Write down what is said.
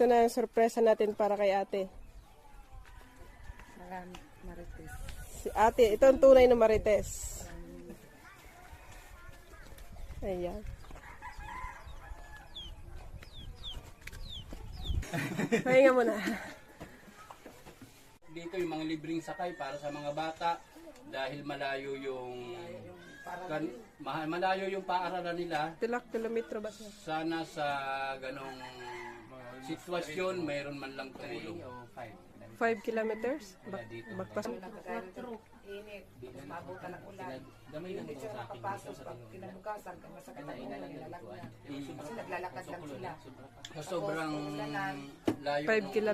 ito na yung sorpresa natin para kay ate. Maraming marites. Si ate, ito ang tunay na marites. Ayan. Pahinga mo na. Dito yung mga libreng sakay para sa mga bata dahil malayo yung malayo yung paaralan nila. Tilak kilometro ba siya? Sana sa ganong sitwasyon mayroon man lang tumulong. 5 kilometers? Bagpas. Init. Mabutan ng ulan. Hindi sila nakapasok. Pag kinabukasan, masakit ang ulan, nilalak na. Kasi naglalakad lang sila. Sa sobrang layo 5 kilometers.